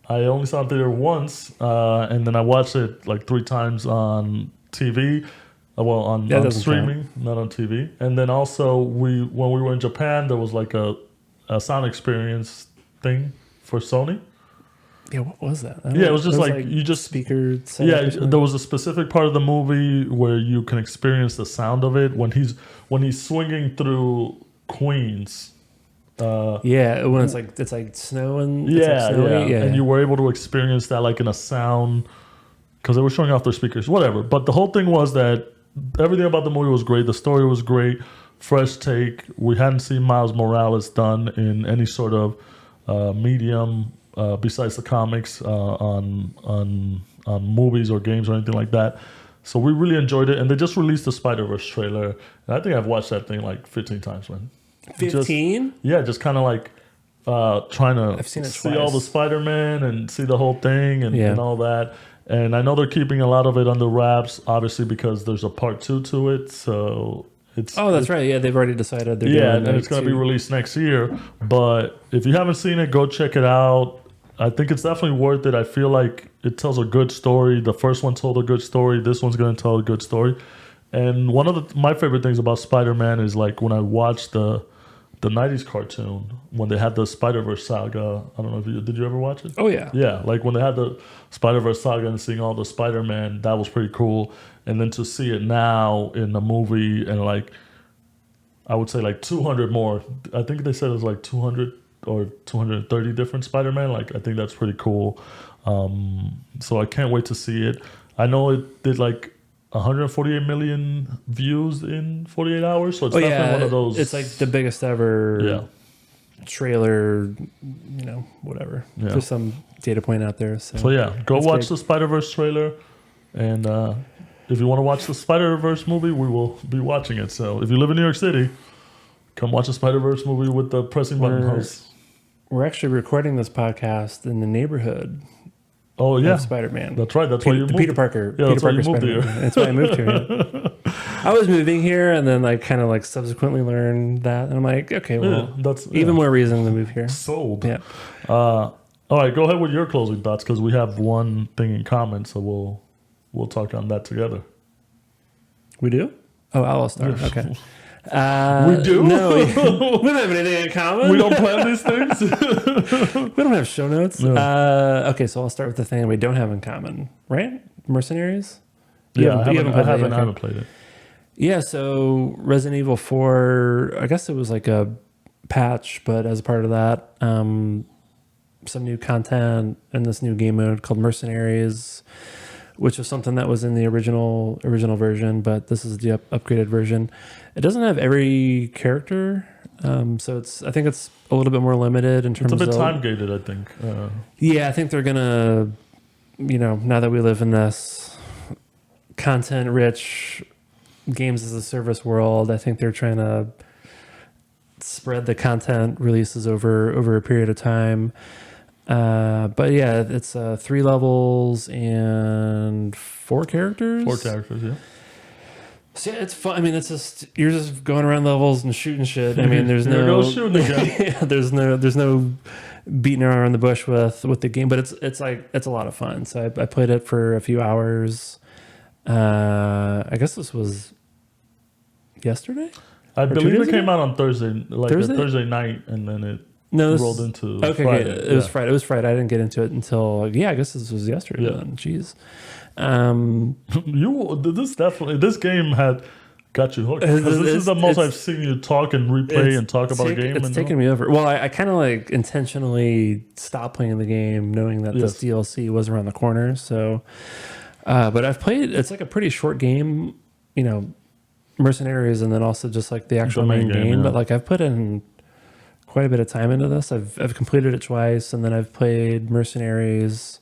I only saw it there once, and then I watched it like 3 times on TV. On doesn't streaming, not on TV. And then also, when we were in Japan, there was like a sound experience thing for Sony. Yeah, what was that? Yeah, it was just like you just speaker. setup Yeah, or something? there was a specific part of the movie where you can experience the sound of it when he's swinging through Queens. Yeah, when it's like snowing. Yeah, yeah, and you were able to experience that like in a sound because they were showing off their speakers, whatever. But the whole thing was that everything about the movie was great. The story was great, fresh take. We hadn't seen Miles Morales done in any sort of medium besides the comics on movies or games or anything like that. So we really enjoyed it, and they just released the Spider-Verse trailer. And I think I've watched that thing like 15 times, man. 15. Just kind of like trying to I've seen it see twice. all the Spider-Man and see the whole thing and, Yeah. and all that. And I know they're keeping a lot of it under wraps, obviously, because there's a part 2 to it. So it's Oh, that's right. Yeah, they've already decided they're yeah, doing and it's going to be released next year. But if you haven't seen it, go check it out. I think it's definitely worth it. I feel like it tells a good story. The first one told a good story. This one's going to tell a good story. And one of my favorite things about Spider-Man is like when I watched the 90s cartoon, when they had the Spider-Verse saga. I don't know if did you ever watch it? Oh yeah. Yeah, like when they had the Spider-Verse saga and seeing all the Spider-Man, that was pretty cool. And then to see it now in the movie and like, I would say like 200 more. I think they said it was like 200 or 230 different Spider-Man. Like, I think that's pretty cool. So I can't wait to see it. I know it did like 148 million views in 48 hours. So it's definitely one of those. It's like the biggest ever trailer, whatever. Yeah. There's some data point out there. So yeah, go That's watch great. the Spider-Verse trailer. And if you want to watch the Spider-Verse movie, we will be watching it. So if you live in New York City, come watch a Spider-Verse movie with the pressing button host. We're actually recording this podcast in the neighborhood Oh yeah, of Spider-Man. that's right. That's why you moved. Peter Parker. Yeah, Peter that's why you Parker moved Spider-Man. here. That's why I moved here. Yeah. I was moving here, and then like kind of like subsequently learned that, and I'm like, okay, well, that's even more reason to move here. sold. Yeah. All right, go ahead with your closing thoughts because we have one thing in common, so we'll talk on that together. We do? Oh, I'll start. Okay. We do? No, we don't have anything in common. We don't plan these things. We don't have show notes. No. Okay, so I'll start with the thing we don't have in common, right? Mercenaries? Yeah, I played that yet, okay. haven't played it. Yeah, so Resident Evil 4, I guess it was like a patch, but as a part of that, some new content in this new game mode called Mercenaries, which was something that was in the original version, but this is the upgraded version. It doesn't have every character, so I think it's a little bit more limited in terms of... It's a bit time gated, I think. Yeah, I think they're gonna, now that we live in this content-rich games as a service world. I think they're trying to spread the content releases over a period of time. But yeah, it's 3 levels and 4 characters. 4 characters, yeah. So yeah, it's fun. I mean, it's just you're just going around levels and shooting shit. I mean, there's Here no goes shooting again. yeah, there's no beating around the bush with the game, but it's a lot of fun. So I played it for a few hours. I guess this was yesterday. I Or 2 believe days it came ago? out on Thursday, like Thursday? a Thursday night, and then it No, rolled into okay. Friday. It was Friday. It was Friday. I didn't get into it until I guess this was yesterday. Yeah. Then. Jeez. This game had got you hooked. 'Cause this is the most I've seen you talk and replay and talk about a game. It's taken me over. Well, I kind of like intentionally stopped playing the game, knowing that this DLC was around the corner. So, but I've played. It's like a pretty short game, Mercenaries, and then also just like the actual main game. Yeah. But like I've put in quite a bit of time into this. I've completed it twice, and then I've played Mercenaries.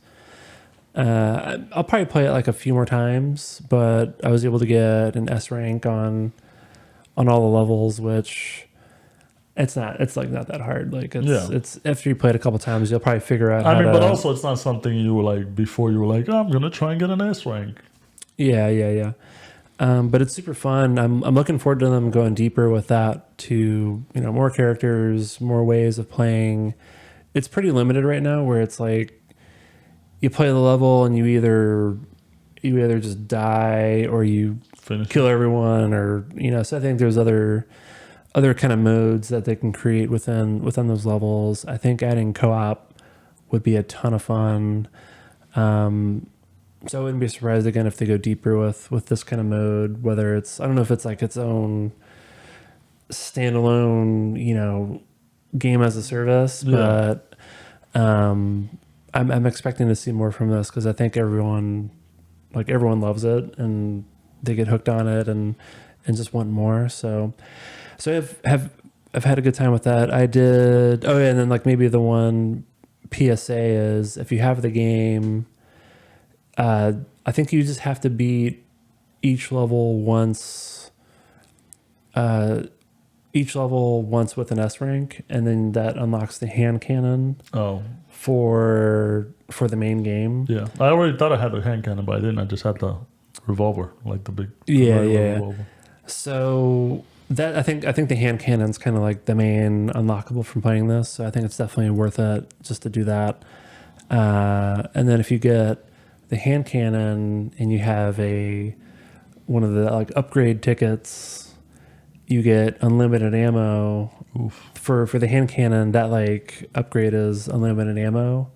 I'll probably play it like a few more times, but I was able to get an S rank on all the levels, which it's not that hard. Like it's after you play it a couple times, you'll probably figure out. But also it's not something you were like before. You were like, I'm gonna try and get an S rank. Yeah. But it's super fun. I'm looking forward to them going deeper with that to more characters, more ways of playing. It's pretty limited right now, where it's like you play the level and you either just die or you kill everyone, or So I think there's other kind of modes that they can create within those levels. I think adding co-op would be a ton of fun. So I wouldn't be surprised again if they go deeper with this kind of mode. Whether I don't know if it's like its own standalone, game as a service, but I'm expecting to see more from this because I think everyone loves it and they get hooked on it and just want more. So I've had a good time with that. I did. Oh yeah, and then like maybe the one PSA is if you have the game. I think you just have to beat each level once with an S rank, and then that unlocks the hand cannon. Oh, for the main game. Yeah, I already thought I had the hand cannon, but I didn't. I just had the revolver, like the big revolver. So that I think the hand cannon's kind of like the main unlockable from playing this. So I think it's definitely worth it just to do that. And then if you get the hand cannon and you have one of the like upgrade tickets, you get unlimited ammo. Oof. For the hand cannon, that like upgrade is unlimited ammo,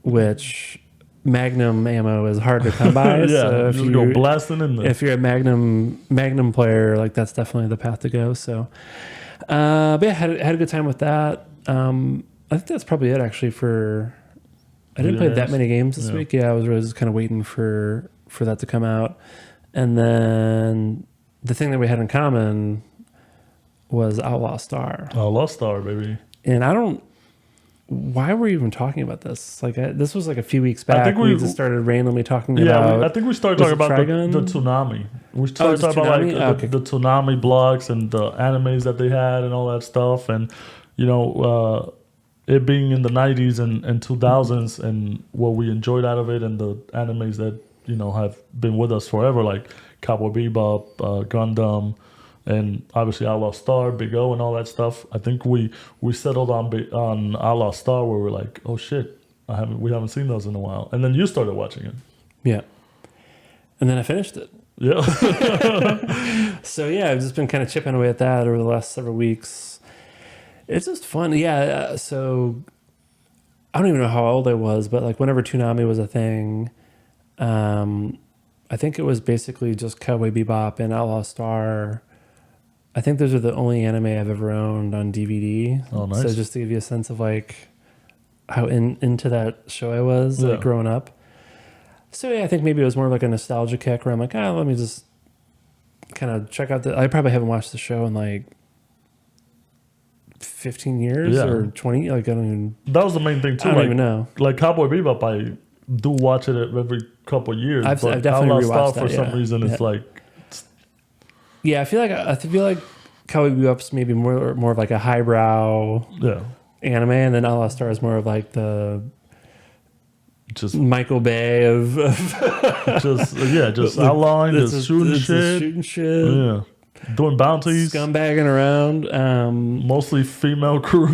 which Magnum ammo is hard to come by. Yeah, so if you go blasting in there. If you're a Magnum player, like that's definitely the path to go. So, but yeah, had a good time with that. I think that's probably it actually I didn't play that many games this week. Yeah, I was really just kind of waiting for that to come out. And then the thing that we had in common was Outlaw Star. Outlaw Star, baby. And why were we even talking about this? Like this was like a few weeks back. I think we just started randomly talking about. I think we started talking about the Toonami. We started talking about like the Toonami blogs and the animes that they had and all that stuff, and it being in the 90s and 2000s and what we enjoyed out of it, and the animes that have been with us forever, like Cowboy Bebop, Gundam, and obviously Outlaw Star, Big O, and all that stuff. I think we settled on Outlaw Star, where we're like, oh shit, we haven't seen those in a while. And then you started watching it. Yeah. And then I finished it. Yeah. So yeah, I've just been kind of chipping away at that over the last several weeks. It's just fun. Yeah. So I don't even know how old I was, but like whenever Toonami was a thing, I think it was basically just Cowboy Bebop and Outlaw Star. I think those are the only anime I've ever owned on DVD. Oh, nice. So just to give you a sense of like how into that show I was like growing up. So yeah, I think maybe it was more like a nostalgia kick where I'm like, let me just kind of check out I probably haven't watched the show in like 15 years or 20. Like I don't even. That was the main thing too. I don't even know. Like Cowboy Bebop, I do watch it every couple of years. I've definitely rewatched Outlaw Star that, for some reason it's like Yeah, I feel like Cowboy Bebop's maybe more of like a highbrow anime, and then All Star is more of like the just Michael Bay of just outlawing, just shooting shit. Yeah. Doing bounties, scumbagging around, mostly female crew.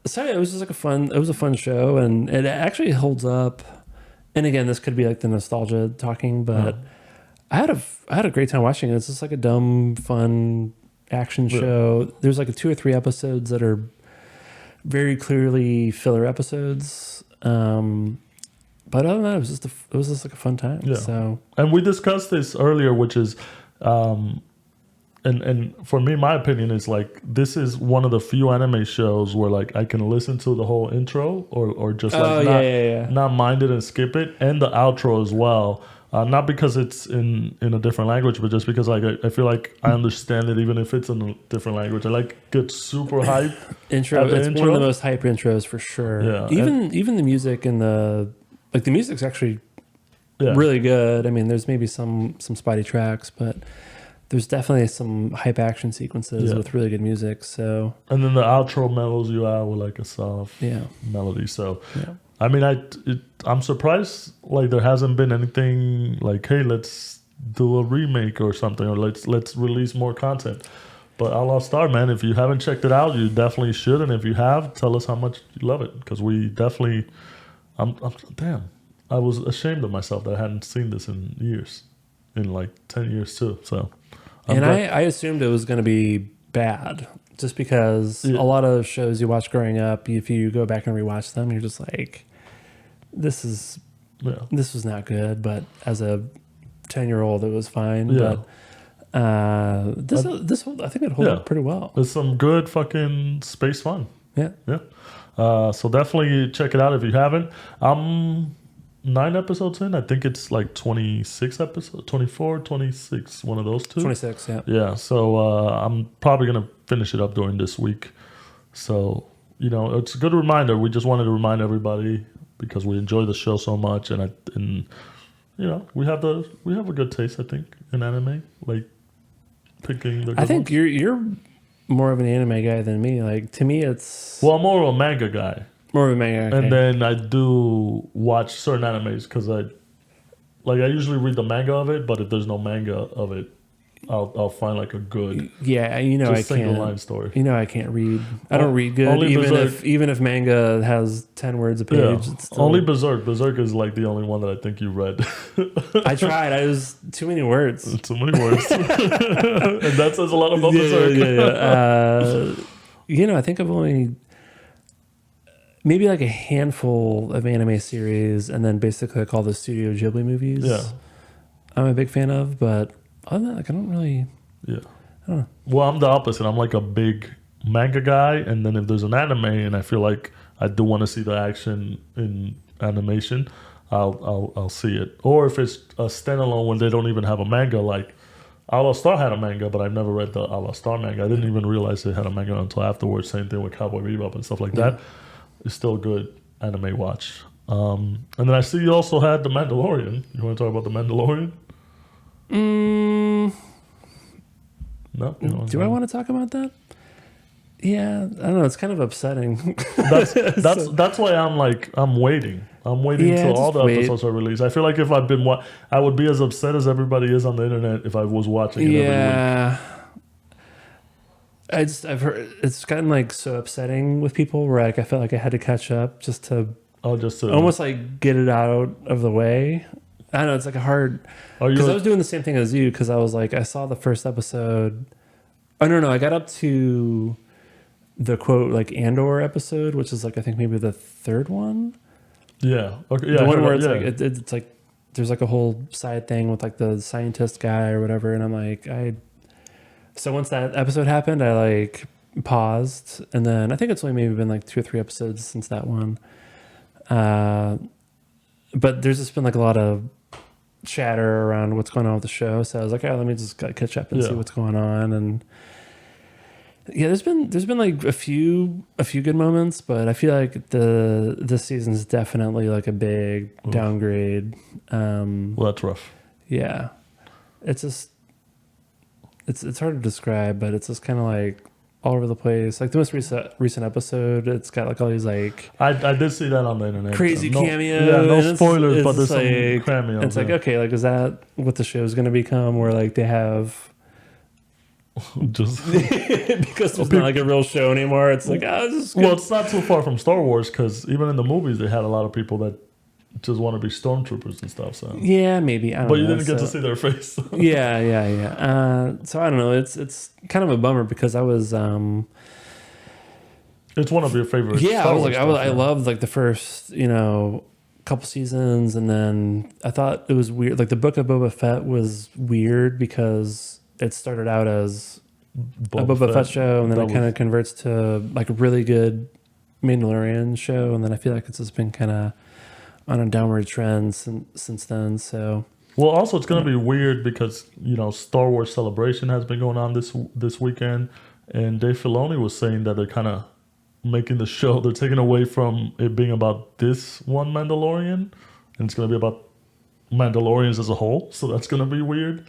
So it was just like it was a fun show, and it actually holds up. And again, this could be like the nostalgia talking, but I had a great time watching it. It's just like a dumb, fun action show. There's like 2 or 3 episodes that are very clearly filler episodes. But other than that, it was just like a fun time. Yeah. So, and we discussed this earlier, which is, and for me, my opinion is like this is one of the few anime shows where like I can listen to the whole intro or just not mind it and skip it, and the outro as well. Not because it's in a different language, but just because like I feel like I understand it even if it's in a different language. I like get super hype. It's one of the most hype intros for sure. Yeah, even the music and the music's actually really good. I mean, there's maybe some spotty tracks, but there's definitely some hype action sequences with really good music. So, and then the outro mellows you out with like a soft melody. So, I mean, I'm surprised like there hasn't been anything like, hey, let's do a remake or something, or let's release more content. But All Star, man, if you haven't checked it out, you definitely should. And if you have, tell us how much you love it, because we definitely. Damn, I was ashamed of myself that I hadn't seen this in years, in like 10 years too. So, I assumed it was going to be bad, just because a lot of shows you watch growing up, if you go back and rewatch them, you're just like, this was not good. But as a 10-year-old, it was fine. Yeah. But I think it holds up pretty well. There's some good fucking space fun. Yeah. So definitely check it out if you haven't. I'm 9 episodes in. I think it's like 26 episodes, 24, 26, one of those two. 26, yeah. Yeah, so I'm probably going to finish it up during this week. So, it's a good reminder. We just wanted to remind everybody because we enjoy the show so much, and we have a good taste, I think, in anime. Like picking the good I think ones. you're more of an anime guy than me. Like, to me, it's... Well, I'm more of a manga guy. More of a manga, okay. And then I do watch certain animes because I usually read the manga of it, but if there's no manga of it, I'll find like a good single line story. I can't read. I don't read good, even if manga has 10 words a page. Yeah. It's still... Only Berserk. Berserk is like the only one that I think you read. I tried. I was too many words. Too many words, and that says a lot about Berserk. I think I've only maybe like a handful of anime series, and then basically like all the Studio Ghibli movies. Yeah, I'm a big fan of, but other than that, like, I don't really. Yeah. I don't know. Well, I'm the opposite. I'm like a big manga guy, and then if there's an anime, and I feel like I do want to see the action in animation, I'll see it. Or if it's a standalone when they don't even have a manga, like All Star had a manga, but I've never read the All Star manga. I didn't even realize they had a manga until afterwards. Same thing with Cowboy Bebop and stuff like that. It's still a good anime watch. And then I see you also had The Mandalorian. You want to talk about The Mandalorian? No. Do I want to talk about that? Yeah, I don't know. It's kind of upsetting. That's why I'm waiting. I'm waiting till all the episodes are released. I feel like if I've been I would be as upset as everybody is on the internet if I was watching it every week. I've heard it's gotten like so upsetting with people where like I felt like I had to catch up just to almost like get it out of the way. I don't know, it's like a hard, because I was doing the same thing as you, because I was like, I saw the first episode. Oh no, I got up to the quote like Andor episode, which is like I think maybe the third one. Yeah. Okay. Yeah. The one where it's like it's like there's like a whole side thing with like the scientist guy or whatever, and I'm like So once that episode happened, I like paused, and then I think it's only maybe been like 2 or 3 episodes since that one. But there's just been like a lot of chatter around what's going on with the show, so I was like, let me just catch up and see what's going on. And there's been like a few good moments, but I feel like this season's definitely like a big downgrade. Well, that's rough. Yeah, it's just it's hard to describe, but it's just kind of like all over the place. Like the most recent episode, it's got like all these like I did see that on the internet. crazy no, cameo. Yeah, no and spoilers, but there's just some like, cameos. It's like, okay, like is that what the show's going to become? Where like they have just because it's not like a real show anymore. It's like, oh, this is good. well, it's not too far from Star Wars because even in the movies they had a lot of people that just want to be stormtroopers and stuff. So Yeah, maybe. I don't know. but you didn't get to see their face. Yeah. So I don't know. It's kind of a bummer because I was It's one of your favorite. yeah, Star I was Wars like stuff, I loved like the first, couple seasons, and then I thought it was weird. Like the Book of Boba Fett was weird because it started out as a Boba Fett show, and then it kind of converts to like a really good Mandalorian show, and then I feel like it's just been kind of on a downward trend since then. So well, also it's going to be weird because Star Wars Celebration has been going on this weekend, and Dave Filoni was saying that they're kind of making the show. They're taking away from it being about this one Mandalorian, and it's going to be about Mandalorians as a whole. So that's going to be weird.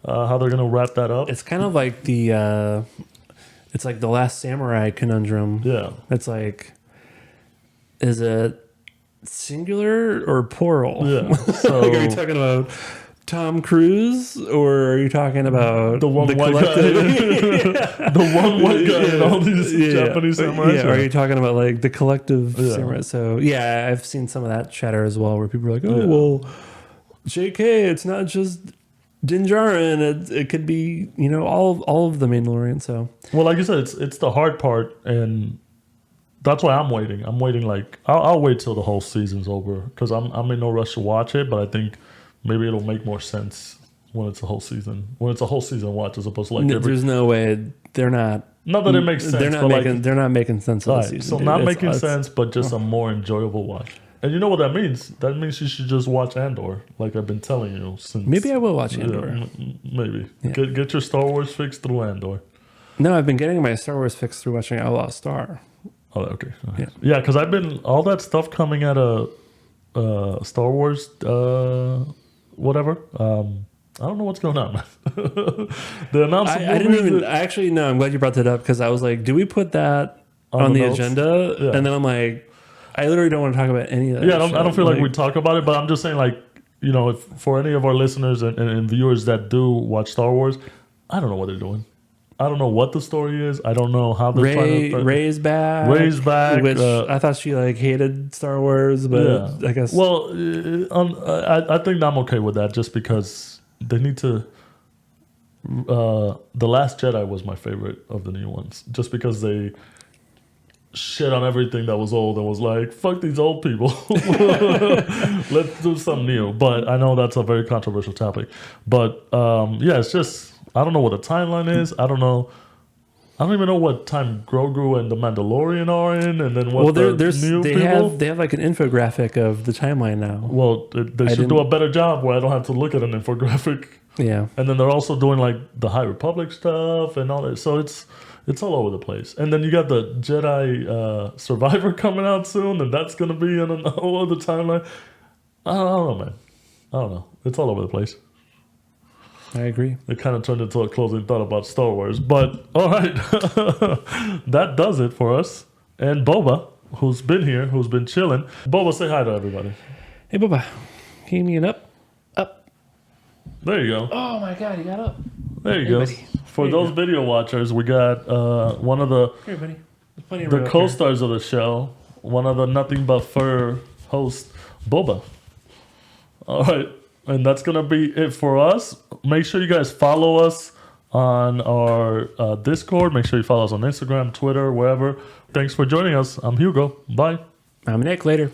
How they're going to wrap that up. it's kind of like it's like the Last Samurai conundrum. Yeah. It's like, is it singular or plural? Yeah. So Like, are you talking about Tom Cruise, or are you talking about the one white collective? guy, the one white guy in all these Japanese samurais. Yeah, or are you talking about like the collective Yeah. samurai? So yeah, I've seen some of that chatter as well, where people are like, "Oh, Yeah. well, JK, it's not just Din Djarin. It could be all of the Mandalorian." So Well, like you said, it's the hard part, and that's why I'm waiting. I'm waiting. Like I'll wait till the whole season's over because I'm in no rush to watch it. But I think maybe it'll make more sense when it's a whole season. When it's a whole season watch as opposed to like every. there's no way they're not. Not that it makes sense. They're not but making. They're not making sense of the right, season. so dude. not It's- making it's- sense, but just a more enjoyable watch. And you know what that means? That means you should just watch Andor, like I've been telling you since. Maybe I will watch Yeah, Andor. maybe Yeah. get your Star Wars fix through Andor. No, I've been getting my Star Wars fix through watching Outlaw Star. Oh, okay. Yeah. Yeah, because I've been all that stuff coming out of Star Wars, whatever. I don't know what's going on, man. They announced. I didn't even. I actually no. I'm glad you brought that up because I was like, do we put that on the notes? agenda? Yeah. And then I'm like, I literally don't want to talk about any of that. Yeah, I don't feel like shit. we talk about it, but I'm just saying, like, if for any of our listeners and viewers that do watch Star Wars, I don't know what they're doing. I don't know what the story is. I don't know how they're trying to. Ray's back. Ray's back, Which I thought she like hated Star Wars, but I guess. Well, I think I'm okay with that just because they need to. The Last Jedi was my favorite of the new ones, just because they shit on everything that was old and was like, fuck these old people. Let's do something new. But I know that's a very controversial topic. But yeah, it's just, I don't know what the timeline is. I don't even know what time Grogu and the Mandalorian are in, and then what they have like an infographic of the timeline now. Well, they should do a better job where I don't have to look at an infographic. Yeah. And then they're also doing like the High Republic stuff and all that. So it's all over the place. And then you got the Jedi Survivor coming out soon, and that's going to be in a whole other timeline. I don't know, man. I don't know. It's all over the place. I agree. It kind of turned into a closing thought about Star Wars. But all right, that does it for us. And Boba, who's been here, who's been chilling. Boba, say hi to everybody. Hey, Bubba. Give me an up. There you go. Oh my God, you got up. There you go. buddy. For There you those video watchers, we got one of the Here, buddy. There's plenty of room the up here. co-stars of the show, one of the Nothing But Fur hosts, Boba. All right, and that's gonna be it for us. Make sure you guys follow us on our Discord. Make sure you follow us on Instagram, Twitter, wherever. Thanks for joining us. I'm Hugo. Bye. I'm Nick. Later.